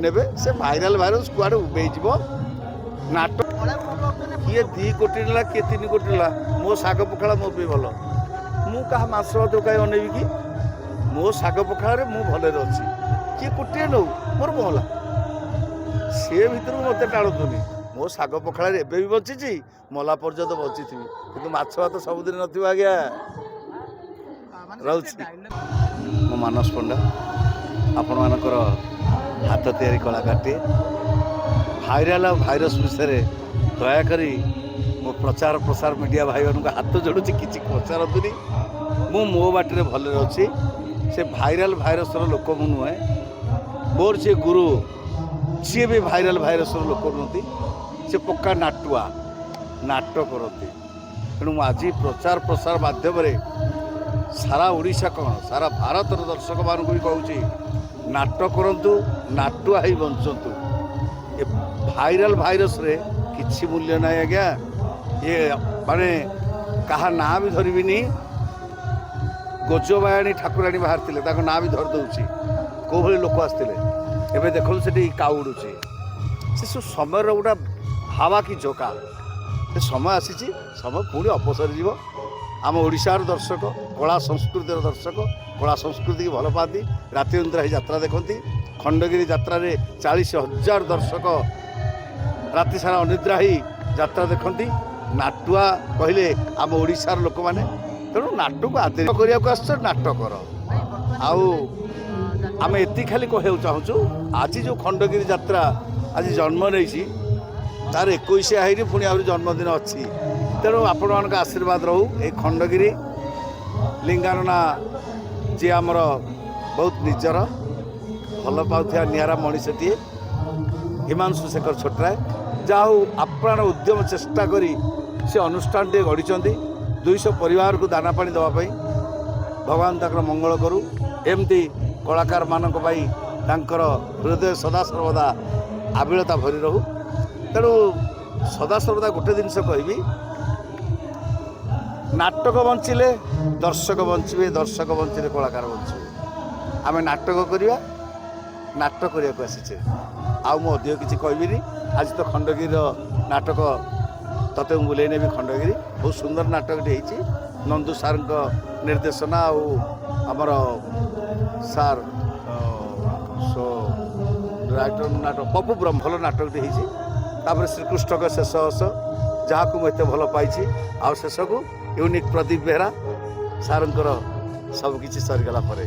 ନେବେ ସେ viral virus କୁଆଡ଼େ ଉଭେଇଯିବ। ନାଟକ କିଏ 2 କୋଟି ନେଲା କିଏ 3 କୋଟି ନେଲା, ମୋ ଶାଗ ପଖାଳ ମୋ ପାଇଁ ଭଲ। ମୁଁ କାହା ମାଂସ ଭାତ କାହିଁ ଅନେଇବି କି? ମୋ ଶାଗ ପଖାଳରେ ମୁଁ ଭଲରେ ଅଛି। କିଏ କୋଟିଏ ନେଉ ମୋର ଭଲ, ସେ ଭିତରକୁ ମୋତେ ଟାଣୁතුନି। ମୋ ଶାଗ ପଖାଳରେ ଏବେ ବି ବଞ୍ଚିଛି, ମଲା ପର୍ଯ୍ୟନ୍ତ ବଞ୍ଚିଥିବି, କିନ୍ତୁ ମାଛ ଭାତ ସବୁଦିନ ନଥିବ ଆଜ୍ଞା। ରହୁଛି। ମୁଁ ମାନସ ପଣ୍ଡା, ଆପଣମାନଙ୍କର ହାତ ତିଆରି କଳାକାରଟିଏ। ଭାଇରାଲ ଆଉ ଭାଇରସ୍ ବିଷୟରେ ଦୟାକରି ମୋ ପ୍ରଚାର ପ୍ରସାର ମିଡ଼ିଆ ଭାଇମାନଙ୍କୁ ହାତ ଯୋଡ଼ୁଛି, କିଛି ପଚାରନ୍ତୁନି। ମୁଁ ମୋ ବାଟିରେ ଭଲରେ ଅଛି। ସେ ଭାଇରାଲ ଭାଇରସ୍ର ଲୋକ ମୁଁ ନୁହେଁ। ମୋର ସେ ଗୁରୁ ସିଏ ବି ଭାଇରାଲ ଭାଇରସ୍ର ଲୋକ ନୁହନ୍ତି। ସେ ପକ୍କା ନାଟୁଆ, ନାଟ କରନ୍ତି। ତେଣୁ ମୁଁ ଆଜି ପ୍ରଚାର ପ୍ରସାର ମାଧ୍ୟମରେ ସାରା ଓଡ଼ିଶା କ'ଣ ସାରା ଭାରତର ଦର୍ଶକମାନଙ୍କୁ ବି କହୁଛି, ନାଟ କରନ୍ତୁ, ନାଟୁଆ ହେଇ ବଞ୍ଚନ୍ତୁ। ଏ ଭାଇରାଲ ଭାଇରସ୍ରେ କିଛି ମୂଲ୍ୟ ନାହିଁ ଆଜ୍ଞା। ଇଏ ମାନେ କାହା ନାଁ ବି ଧରିବିନି। ଗୋଜବାୟାଣୀ ଠାକୁରାଣୀ ବାହାରିଥିଲେ, ତାଙ୍କ ନାଁ ବି ଧରି ଦେଉଛି। କେଉଁଭଳି ଲୋକ ଆସିଥିଲେ। ଏବେ ଦେଖନ୍ତୁ ସେଠି କାଉ ଉଡ଼ୁଛି। ସେ ସବୁ ସମୟର ଗୋଟେ ହାୱା କି ଝୋକା। ସେ ସମୟ ଆସିଛି, ସମୟ ପୁଣି ଅପସରି ଯିବ। ଆମ ଓଡ଼ିଶାର ଦର୍ଶକ, କଳା ସଂସ୍କୃତିର ଦର୍ଶକ, କଳା ସଂସ୍କୃତିକି ଭଲ ପାଆନ୍ତି। ରାତି ଅନିଦ୍ରା ହେଇ ଯାତ୍ରା ଦେଖନ୍ତି। ଖଣ୍ଡଗିରି ଯାତ୍ରାରେ 40,000 ଦର୍ଶକ ରାତି ସାରା ଅନିଦ୍ରା ହେଇ ଯାତ୍ରା ଦେଖନ୍ତି। ନାଟୁଆ କହିଲେ ଆମ ଓଡ଼ିଶାର ଲୋକମାନେ। ତେଣୁ ନାଟକୁ ଆଦର କରିବାକୁ ଆସିଛ, ନାଟ କର। ଆଉ ଆମେ ଏତିକି ଖାଲି କହିବାକୁ ଚାହୁଁଛୁ, ଆଜି ଯେଉଁ ଖଣ୍ଡଗିରି ଯାତ୍ରା ଆଜି ଜନ୍ମ ନେଇଛି, ତାର 21 ହେଇନି, ପୁଣି ଆହୁରି ଜନ୍ମଦିନ ଅଛି। ତେଣୁ ଆପଣମାନଙ୍କ ଆଶୀର୍ବାଦ ରହୁ। ଏଇ ଖଣ୍ଡଗିରି ଲିଙ୍ଗାନନା ଯିଏ ଆମର ବହୁତ ନିଜର ଭଲ ପାଉଥିବା ନିଆରା ମଣିଷଟିଏ, ହିମାଂଶୁ ଶେଖର ଛୋଟରାୟ, ଯାହା ହଉ ଆପ୍ରାଣ ଉଦ୍ୟମ ଚେଷ୍ଟା କରି ସେ ଅନୁଷ୍ଠାନଟିଏ ଗଢ଼ିଛନ୍ତି 200 ପରିବାରକୁ ଦାନା ପାଣି ଦେବା ପାଇଁ। ଭଗବାନ ତାଙ୍କର ମଙ୍ଗଳ କରୁ। ଏମିତି କଳାକାରମାନଙ୍କ ପାଇଁ ତାଙ୍କର ହୃଦୟ ସଦାସର୍ବଦା ଆବିଳତା ଭରି ରହୁ। ତେଣୁ ସଦାସର୍ବଦା ଗୋଟେ ଜିନିଷ କହିବି, ନାଟକ ବଞ୍ଚିଲେ ଦର୍ଶକ ବଞ୍ଚିବେ, ଦର୍ଶକ ବଞ୍ଚିଲେ କଳାକାର ବଞ୍ଚିବେ। ଆମେ ନାଟକ କରିବା, ନାଟ କରିବାକୁ ଆସିଛେ। ଆଉ ମୁଁ ଅଧିକ କିଛି କହିବିନି। ଆଜି ତ ଖଣ୍ଡଗିରିର ନାଟକ ତତେ ମୁଁ ବୁଲେଇ ନେବି। ଖଣ୍ଡଗିରି ବହୁତ ସୁନ୍ଦର ନାଟକଟି ହେଇଛି। ନନ୍ଦୁ ସାର୍ଙ୍କ ନିର୍ଦ୍ଦେଶନା ଆଉ ଆମର ସାର୍ ଡାଇରେକ୍ଟର ନାଟକ ପପୁ ବ୍ରହ୍ମ, ଭଲ ନାଟକଟି ହେଇଛି। ତାପରେ ଶ୍ରୀକୃଷ୍ଣଙ୍କ ଶେଷ ହସ, ଯାହାକୁ ମୁଁ ଏତେ ଭଲ ପାଇଛି। ଆଉ ଶେଷକୁ ୟୁନିକ୍ ପ୍ରଦୀପ ବେହେରା ସାର୍ଙ୍କର ସବୁକିଛି ସରିଗଲା ପରେ।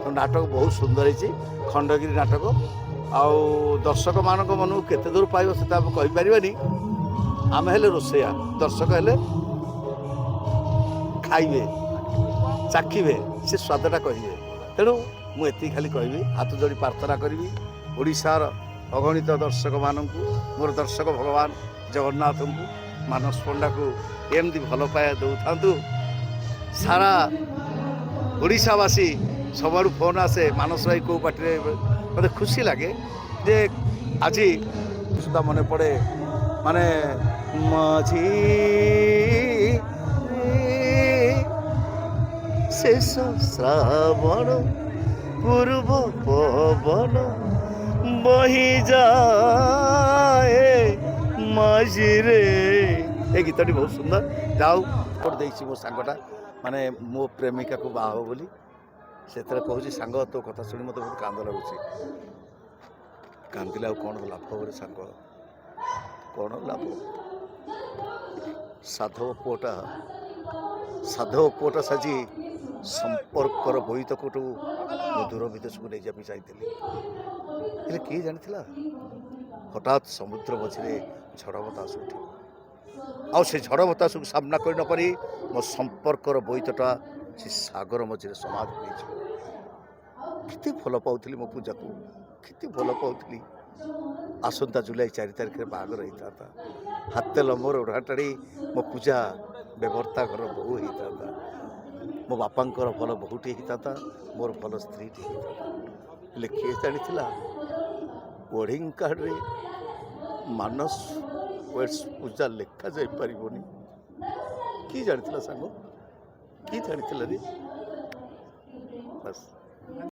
ତେଣୁ ନାଟକ ବହୁତ ସୁନ୍ଦର ହେଇଛି ଖଣ୍ଡଗିରି ନାଟକ। ଆଉ ଦର୍ଶକମାନଙ୍କ ମନକୁ କେତେ ଦୂର ପାଇବ ସେଟା ଆମେ କହିପାରିବାନି। ଆମେ ହେଲେ ରୋଷେଇଆ, ଦର୍ଶକ ହେଲେ ଖାଇବେ, ଚାଖିବେ, ସେ ସ୍ୱାଦଟା କହିବେ। ତେଣୁ ମୁଁ ଏତିକି ଖାଲି କହିବି, ହାତ ଯୋଡ଼ି ପ୍ରାର୍ଥନା କରିବି ଓଡ଼ିଶାର ଅଗଣିତ ଦର୍ଶକମାନଙ୍କୁ, ମୋର ଦର୍ଶକ ଭଗବାନ ଜଗନ୍ନାଥଙ୍କୁ, ମାନସ ପଣ୍ଡାକୁ ଏମିତି ଭଲ ପାଇବା ଦେଉଥାନ୍ତୁ। ସାରା ଓଡ଼ିଶାବାସୀ ସବୁଆଡ଼ୁ ଫୋନ୍ ଆସେ, ମାନସ ଭାଇ କେଉଁ ପାର୍ଟିରେ। ମୋତେ ଖୁସି ଲାଗେ ଯେ ଆଜି ସୁଦ୍ଧା ମନେ ପଡ଼େ, ମାନେ ମଝି ଶେଷ ଶ୍ରାବଣ ପୂର୍ବ ପବନ ବହିଯାଏ ମଝିରେ। ଏ ଗୀତଟି ବହୁତ ସୁନ୍ଦର। ଯାଉ କୋଟ ଦେଇଛି ମୋ ସାଙ୍ଗଟା, ମାନେ ମୋ ପ୍ରେମିକାକୁ ବାହା ହେବ ବୋଲି। ସେଥିରେ କହୁଛି, ସାଙ୍ଗ ତୋ କଥା ଶୁଣି ମୋତେ ବହୁତ କାନ୍ଦ ଲାଗୁଛି। କାନ୍ଦିଲେ ଆଉ କ'ଣ ଲାଭ ରେ ସାଙ୍ଗ, କ'ଣ ଲାଭ? ସାଧବ ପୁଅଟା ସାଜି ସମ୍ପର୍କର ବୋଇତକୁ ମୁଁ ଦୂର ବିଦେଶକୁ ନେଇଯିବା ପାଇଁ ଚାହିଁଥିଲି। ହେଲେ କିଏ ଜାଣିଥିଲା ହଠାତ୍ ସମୁଦ୍ର ମଝିରେ ଝଡ଼ ବତାସ ଉଠିବ। ଆଉ ସେ ଝଡ଼ ବତାସକୁ ସାମ୍ନା କରି ନପାରି ମୋ ସମ୍ପର୍କର ବୋଇତଟା ସେ ସାଗର ମଝିରେ ସମାଧି ହୋଇଯିବ। କେତେ ଭଲ ପାଉଥିଲି ମୋ ପୂଜାକୁ, କେତେ ଭଲ ପାଉଥିଲି। ଆସନ୍ତା ଜୁଲାଇ 4 ତାରିଖରେ ବାହାଘର ହେଇଥାନ୍ତା। ହାତେ ଲମ୍ବର ଓଢ଼ା ଟାଣି ମୋ ପୂଜା ବେବର୍ତ୍ତା ଘର ବୋହୂ ହେଇଥାନ୍ତା। ମୋ ବାପାଙ୍କର ଭଲ ବୋହୂଟି ହେଇଥାନ୍ତା, ମୋର ଭଲ ସ୍ତ୍ରୀଟି ହେଇଥାନ୍ତା। ହେଲେ କିଏ ଜାଣିଥିଲା ୱେଡ଼ିଂ କାର୍ଡ଼ରେ ମାନସ ୱେଡ୍ସ ପୂଜା ଲେଖା ଯାଇପାରିବନି। କିଏ ଜାଣିଥିଲା ସାଙ୍ଗ, କିଏ ଜାଣିଥିଲା ରେ? ବାସ୍।